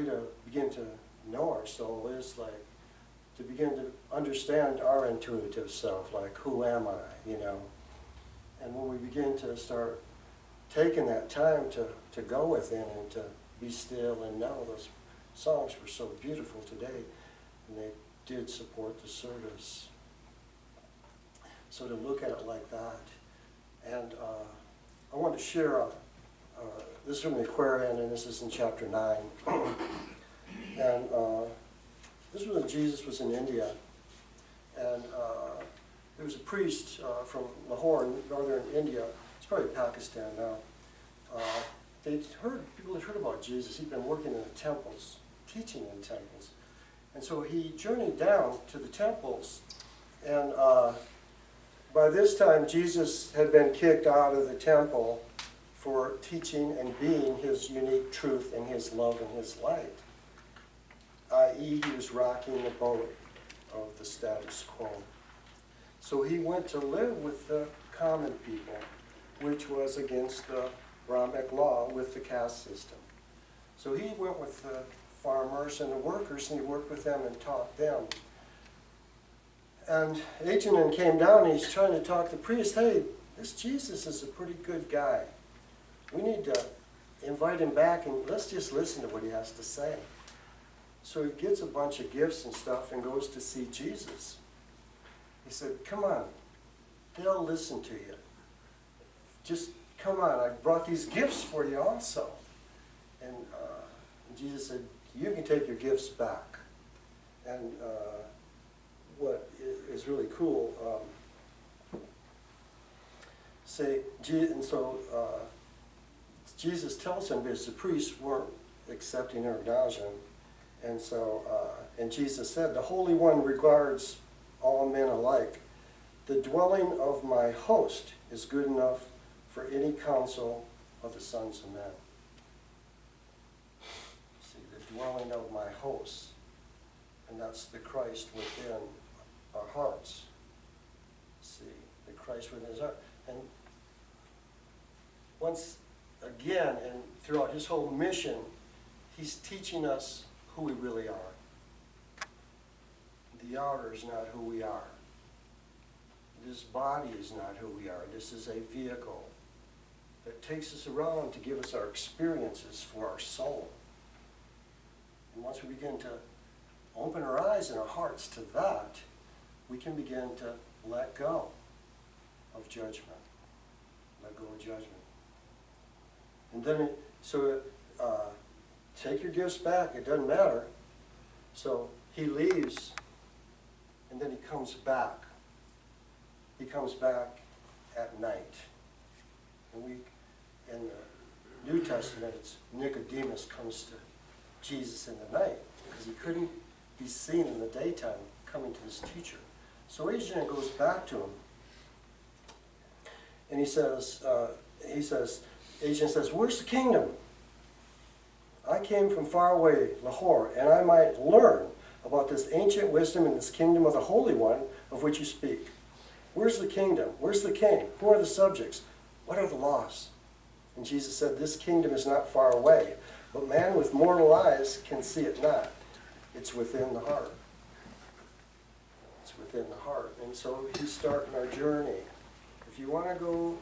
to begin to know our soul is like to begin to understand our intuitive self, like who am I, you know? And when we begin to start taking that time to go within and to be still and know, those songs were so beautiful today, and they did support the service. So to look at it like that, and I want to share, this is from the Aquarian, and this is in chapter 9, and this was when Jesus was in India, and there was a priest from Lahore in northern India. It's probably Pakistan now. People had heard about Jesus. He'd been working in the temples, teaching in temples. And so he journeyed down to the temples, and by this time Jesus had been kicked out of the temple for teaching and being his unique truth and his love and his light, i.e. he was rocking the boat of the status quo. So he went to live with the common people, which was against the Brahmic law with the caste system. So he went with the farmers and the workers, and he worked with them and taught them. And Achanan came down, and he's trying to talk to the priest, hey, this Jesus is a pretty good guy. We need to invite him back, and let's just listen to what he has to say. So he gets a bunch of gifts and stuff and goes to see Jesus. He said, come on, they'll listen to you. Just come on, I brought these gifts for you also. And Jesus said, you can take your gifts back. And what is really cool, Jesus tells him, because the priests weren't accepting or acknowledging him, and so, and Jesus said, the Holy One regards all men alike. The dwelling of my host is good enough for any counsel of the sons of men. See, the dwelling of my host, and that's the Christ within our hearts. See, the Christ within his heart. And once again, and throughout his whole mission, he's teaching us who we really are. The outer is not who we are. This body is not who we are. This is a vehicle that takes us around to give us our experiences for our soul. And once we begin to open our eyes and our hearts to that, we can begin to let go of judgment. Let go of judgment. And then, take your gifts back. It doesn't matter. So he leaves, and then he comes back. He comes back at night. And in the New Testament, it's Nicodemus comes to Jesus in the night because he couldn't be seen in the daytime coming to his teacher. So Achanan goes back to him, and Achanan says, where's the kingdom? I came from far away, Lahore, and I might learn about this ancient wisdom and this kingdom of the Holy One of which you speak. Where's the kingdom? Where's the king? Who are the subjects? What are the laws? And Jesus said, this kingdom is not far away, but man with mortal eyes can see it not. It's within the heart. It's within the heart. And so he's starting our journey. If you want to go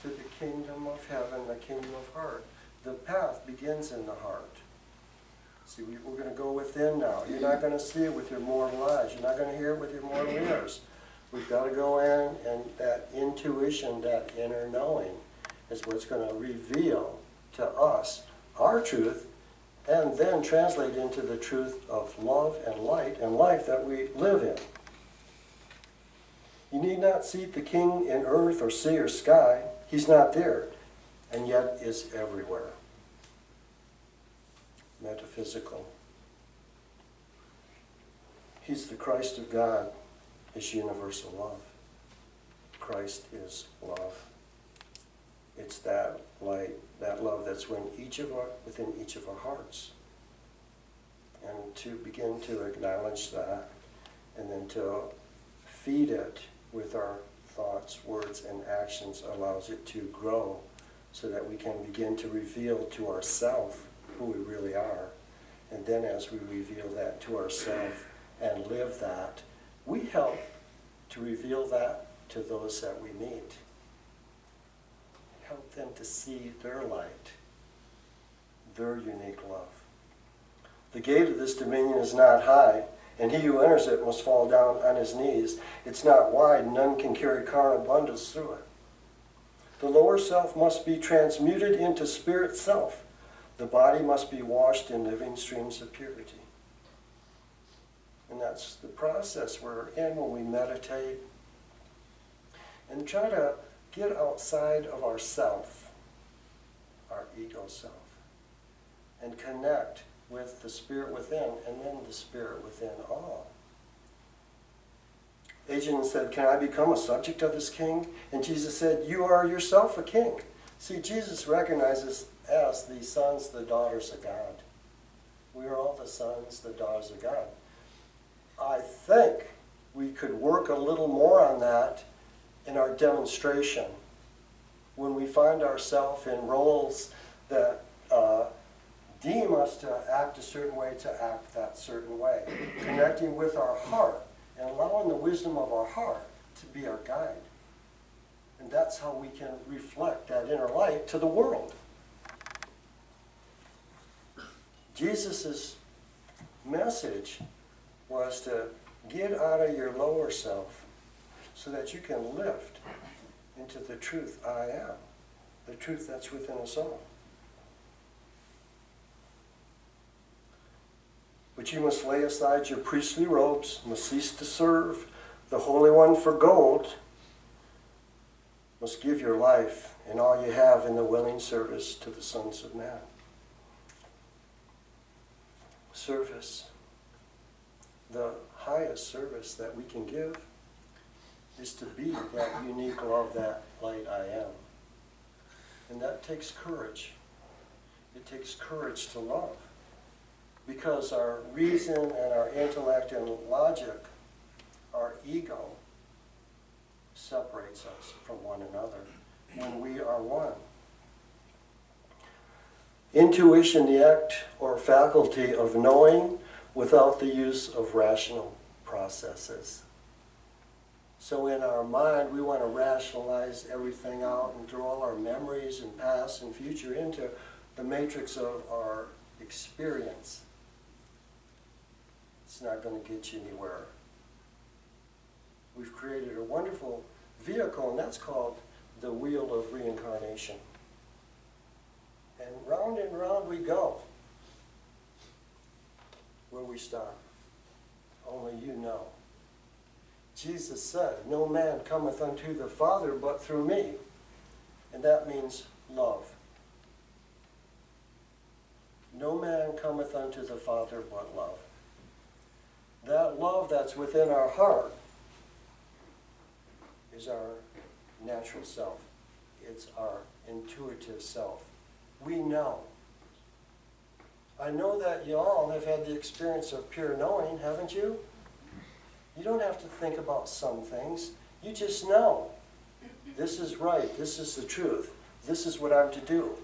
to the kingdom of heaven, the kingdom of heart, the path begins in the heart. See, we're going to go within now. You're not going to see it with your mortal eyes. You're not going to hear it with your mortal ears. We've got to go in, and that intuition, that inner knowing, is what's going to reveal to us our truth, and then translate into the truth of love and light and life that we live in. You need not seek the king in earth or sea or sky. He's not there, and yet is everywhere. Metaphysical. He's the Christ of God, is universal love. Christ is love. It's that light, that love that's within each of our hearts. And to begin to acknowledge that, and then to feed it with our thoughts, words, and actions allows it to grow so that we can begin to reveal to ourselves who we really are. And And then as we reveal that to ourselves and live that, we help to reveal that to those that we meet. Help them to see their light, their unique love. The gate of this dominion is not high, and he who enters it must fall down on his knees. It's not wide, and none can carry carnal bundles through it. The lower self must be transmuted into spirit self. The body must be washed in living streams of purity. And that's the process we're in when we meditate and try to get outside of ourself, our ego self, and connect with the spirit within, and then the spirit within all. Agent said, "Can I become a subject of this king?" And Jesus said, "You are yourself a king." See, Jesus recognizes us the sons, the daughters of God. We are all the sons, the daughters of God. I think we could work a little more on that in our demonstration when we find ourselves in roles that deem us to act a certain way, to act that certain way. Connecting with our heart and allowing the wisdom of our heart to be our guide. And that's how we can reflect that inner light to the world. Jesus' message was to get out of your lower self so that you can lift into the truth I am, the truth that's within us all. But you must lay aside your priestly robes, must cease to serve the Holy One for gold, must give your life and all you have in the willing service to the sons of man. Service. The highest service that we can give is to be that unique love, that light I am. And that takes courage. It takes courage to love. Because our reason and our intellect and logic, our ego, separates us from one another when we are one. Intuition, the act or faculty of knowing without the use of rational processes. So in our mind, we want to rationalize everything out and throw all our memories and past and future into the matrix of our experience. It's not going to get you anywhere. We've created a wonderful vehicle, and that's called the Wheel of Reincarnation. And round we go. Where we stop, only you know. Jesus said, "No man cometh unto the Father but through me." And that means love. No man cometh unto the Father but love. That love that's within our heart is our natural self. It's our intuitive self. We know. I know that you all have had the experience of pure knowing, haven't you? You don't have to think about some things. You just know. This is right. This is the truth. This is what I'm to do.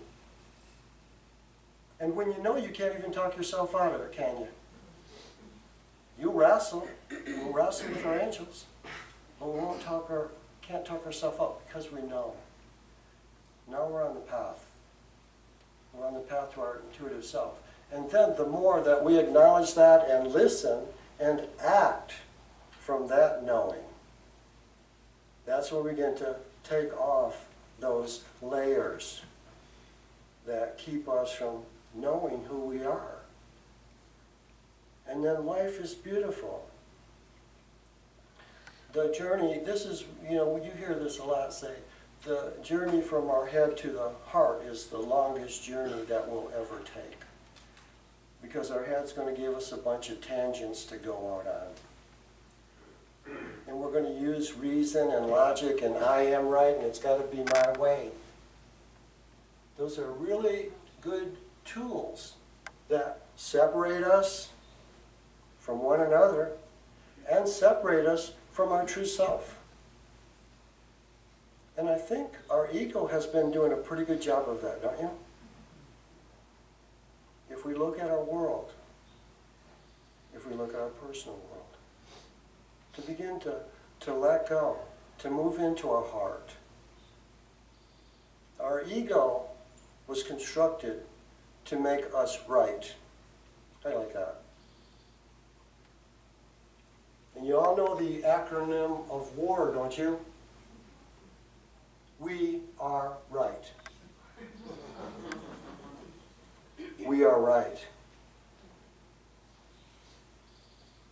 And when you know, you can't even talk yourself out of it, can you? You wrestle. We'll wrestle with our angels. But we can't talk ourselves out because we know. Now we're on the path. We're on the path to our intuitive self. And then the more that we acknowledge that and listen and act from that knowing, that's when we begin to take off those layers that keep us from knowing who we are. And then life is beautiful. The journey, this is, you hear this a lot, say, the journey from our head to the heart is the longest journey that we'll ever take. Because our head's going to give us a bunch of tangents to go out on. And we're going to use reason and logic and I am right and it's got to be my way. Those are really good tools that separate us from one another and separate us from our true self. And I think our ego has been doing a pretty good job of that, don't you? If we look at our world, look at our personal world. To begin to let go, to move into our heart. Our ego was constructed to make us right. I like that. And you all know the acronym of WAR, don't you? We are right. We are right.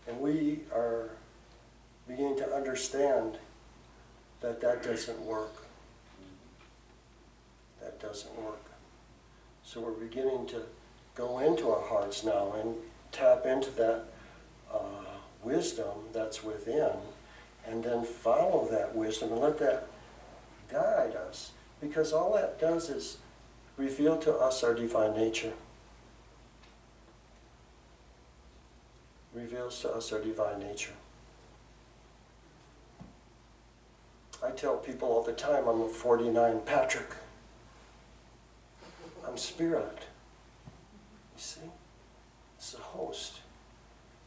And we are beginning to understand that that doesn't work. That doesn't work. So we're beginning to go into our hearts now and tap into that wisdom that's within, and then follow that wisdom and let that guide us. Because all that does is reveal to us our divine nature. Reveals to us our divine nature. I tell people all the time, I'm a 49 Patrick. I'm spirit. You see? It's a host.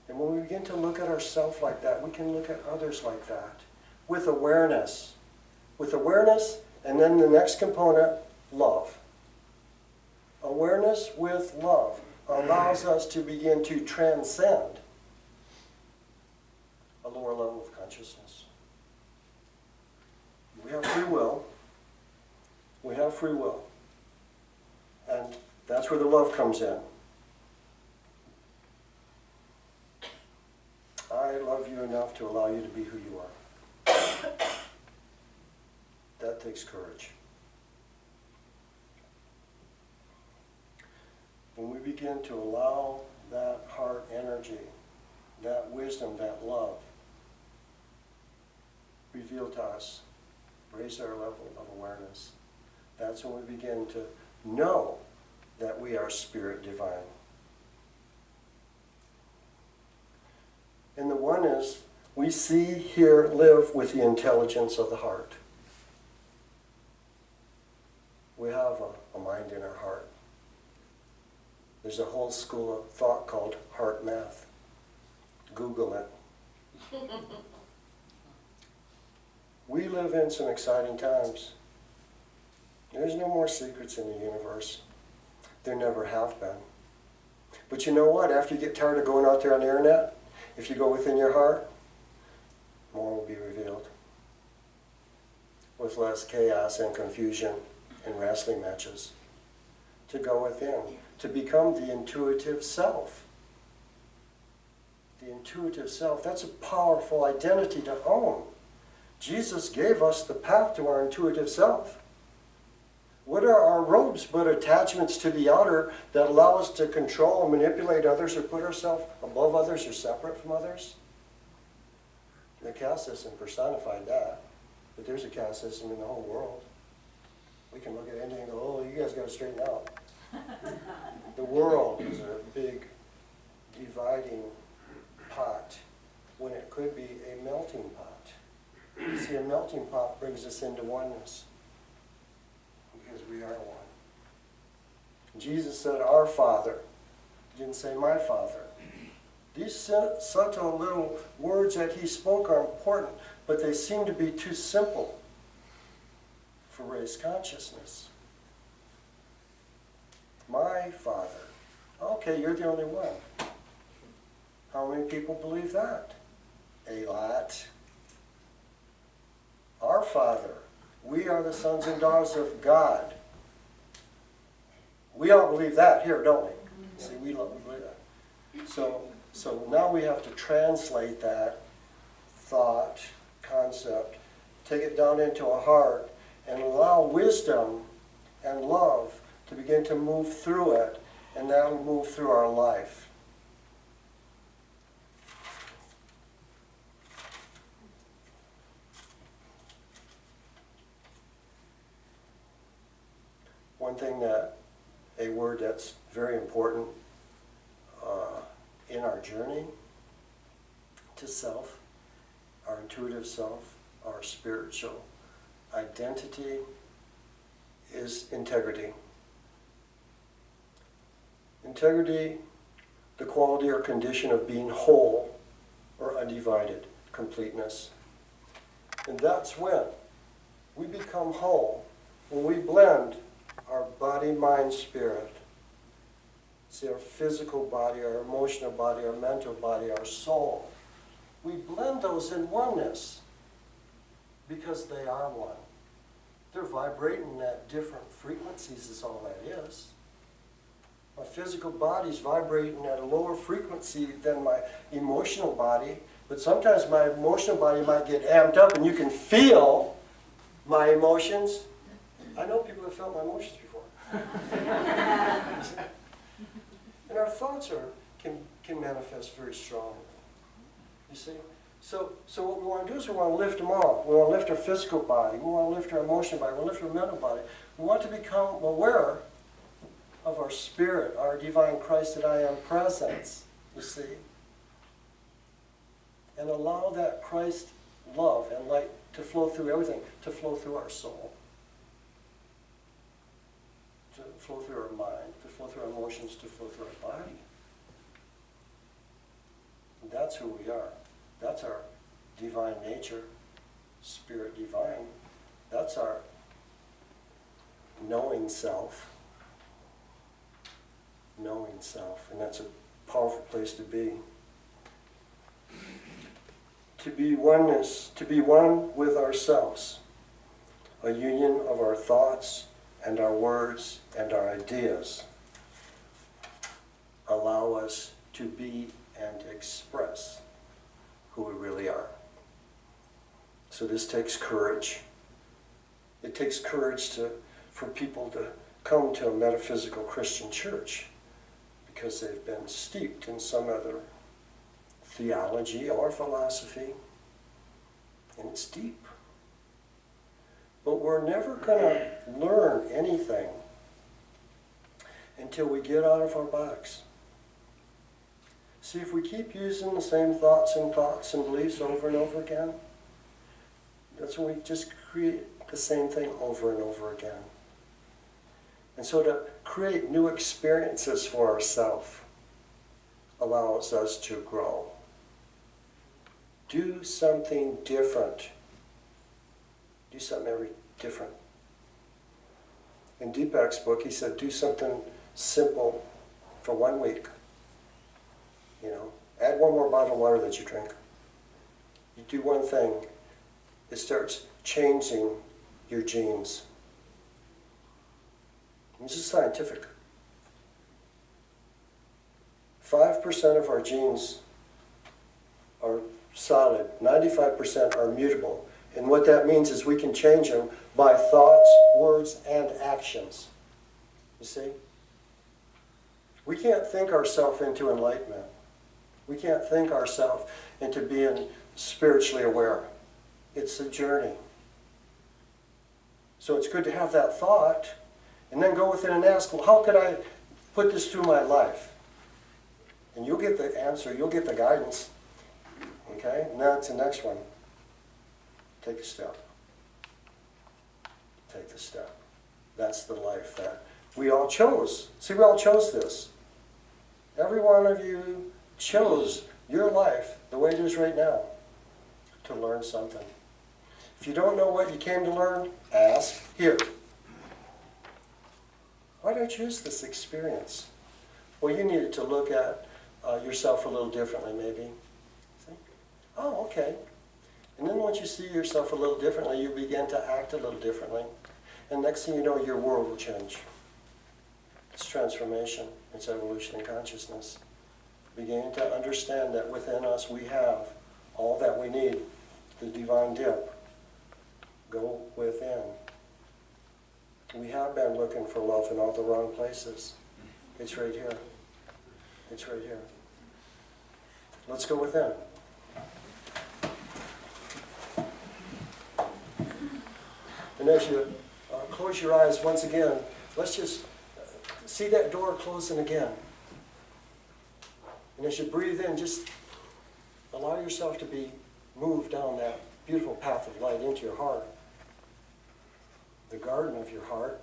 And when we begin to look at ourselves like that, we can look at others like that. With awareness. With awareness, and then the next component, love. Awareness with love allows us to begin to transcend a lower level of consciousness. We have free will. We have free will. And that's where the love comes in. I love you enough to allow you to be who you are. That takes courage. When we begin to allow that heart energy, that wisdom, that love, revealed to us, raise our level of awareness, that's when we begin to know that we are spirit divine. In the oneness, we see, hear, live with the intelligence of the heart. We have a mind in our heart. There's a whole school of thought called heart math. Google it. We live in some exciting times. There's no more secrets in the universe. There never have been. But you know what? After you get tired of going out there on the internet, if you go within your heart, more will be revealed. With less chaos and confusion and wrestling matches. To go within. To become the intuitive self. The intuitive self, that's a powerful identity to own. Jesus gave us the path to our intuitive self. What are our robes but attachments to the outer that allow us to control and manipulate others or put ourselves above others or separate from others? The caste system personified that. But there's a caste system in the whole world. We can look at anything and go, oh, you guys got to straighten out. The world is a big dividing pot when it could be a melting pot. You see, a melting pot brings us into oneness because we are one. Jesus said, our Father. He didn't say my Father. These subtle little words that he spoke are important, but they seem to be too simple for raised consciousness. My Father. Okay, you're the only one. How many people believe that? A lot. Our Father. We are the sons and daughters of God. We all believe that here, don't we? See, we believe that. So now we have to translate that thought, concept, take it down into a heart, and allow wisdom and love to begin to move through it, and that'll move through our life. One thing a word that's very important in our journey to self, our intuitive self, our spiritual identity is integrity. Integrity the quality or condition of being whole or undivided, completeness. And that's when we become whole, when we blend our body, mind, spirit. See, our physical body, our emotional body, our mental body, our soul. We blend those in oneness because they are one. They're vibrating at different frequencies is all that is. My physical body's vibrating at a lower frequency than my emotional body, but sometimes my emotional body might get amped up and you can feel my emotions. I know people have felt my emotions before. And our thoughts can manifest very strongly. You see? So what we want to do is we want to lift them all. We want to lift our physical body. We want to lift our emotional body. We want to lift our mental body. We want to become aware of our spirit, our divine Christ that I am presence, you see? And allow that Christ love and light to flow through everything, to flow through our soul, to flow through our mind, to flow through our emotions, to flow through our body. And that's who we are. That's our divine nature, spirit divine. That's our knowing self. Knowing self. And that's a powerful place to be. To be oneness, to be one with ourselves. A union of our thoughts and our words and our ideas allow us to be and express who we really are. So this takes courage. It takes courage for people to come to a metaphysical Christian church because they've been steeped in some other theology or philosophy, and it's deep. But we're never going to learn anything until we get out of our box. See, if we keep using the same thoughts and beliefs over and over again, that's when we just create the same thing over and over again. And so to create new experiences for ourselves allows us to grow. Do something different. Do something different. In Deepak's book, he said, do something simple for 1 week. You know, add 1 more bottle of water that you drink. You do one thing, it starts changing your genes. This is scientific. 5% of our genes are solid, 95% are mutable. And what that means is we can change them by thoughts, words, and actions. You see? We can't think ourselves into enlightenment. We can't think ourselves into being spiritually aware. It's a journey. So it's good to have that thought and then go within and ask, well, how could I put this through my life? And you'll get the answer, you'll get the guidance. Okay? Now it's the next one. Take a step. Take the step. That's the life that we all chose. See, we all chose this. Every one of you chose your life the way it is right now to learn something. If you don't know what you came to learn, ask here. Why did I choose this experience? Well, you needed to look at yourself a little differently, maybe. See? Oh, okay. And then once you see yourself a little differently, you begin to act a little differently. And next thing you know, your world will change. It's transformation. It's evolution in consciousness. Beginning to understand that within us we have all that we need. The divine dip. Go within. We have been looking for love in all the wrong places. It's right here. It's right here. Let's go within. And as you close your eyes once again, let's just see that door closing again. And as you breathe in, just allow yourself to be moved down that beautiful path of light into your heart, the garden of your heart.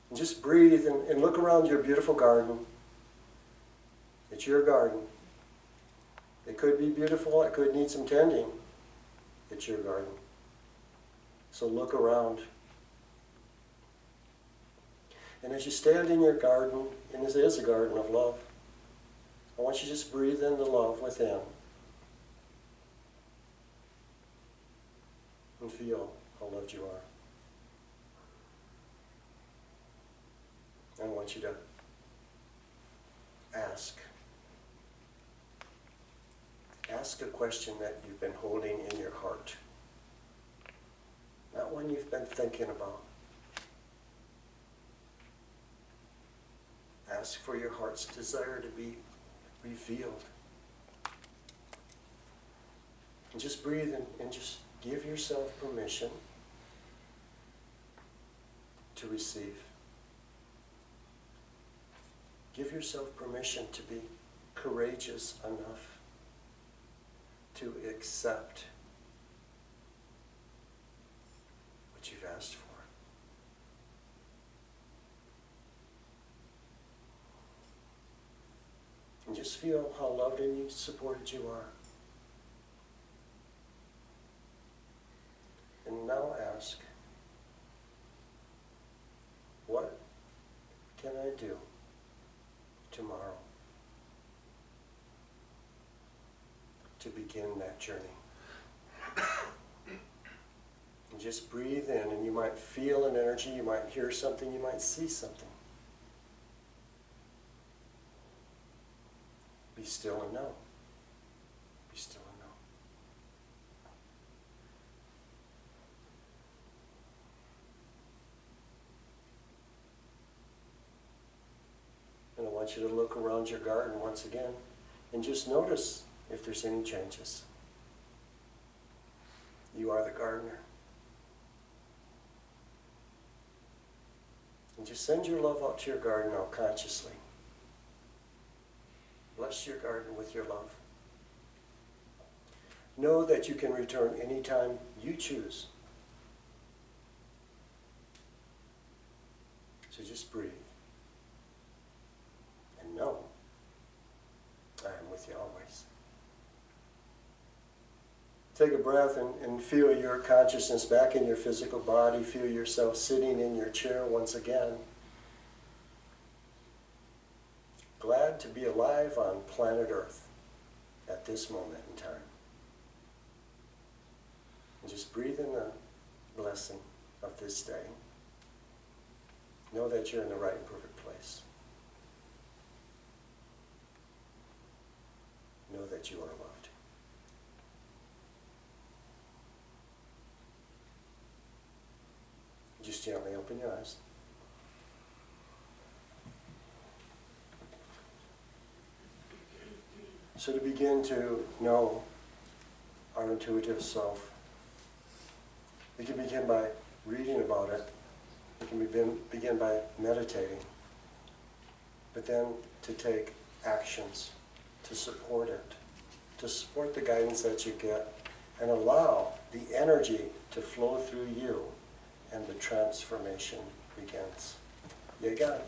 And just breathe and look around your beautiful garden. It's your garden. It could be beautiful, it could need some tending. It's your garden. So look around. And as you stand in your garden, and it is a garden of love, I want you to just breathe in the love within. And feel how loved you are. I want you to ask. Ask a question that you've been holding in your heart. Not one you've been thinking about. Ask for your heart's desire to be revealed. And just breathe and just give yourself permission to receive. Give yourself permission to be courageous enough to accept what you've asked for. And just feel how loved and supported you are. And now ask, what can I do tomorrow to begin that journey? And just breathe in, and you might feel an energy, you might hear something, you might see something. Be still and know. Be still and know. And I want you to look around your garden once again and just notice if there's any changes. You are the gardener. And just send your love out to your garden now consciously. Bless your garden with your love. Know that you can return anytime you choose. So just breathe. And know I am with you always. Take a breath and feel your consciousness back in your physical body. Feel yourself sitting in your chair once again. Glad to be alive on planet Earth at this moment in time. And just breathe in the blessing of this day. Know that you're in the right and perfect place. Know that you are loved. Just gently open your eyes. So to begin to know our intuitive self, we can begin by reading about it. We can begin by meditating. But then to take actions to support it, to support the guidance that you get, and allow the energy to flow through you, and the transformation begins. You got it.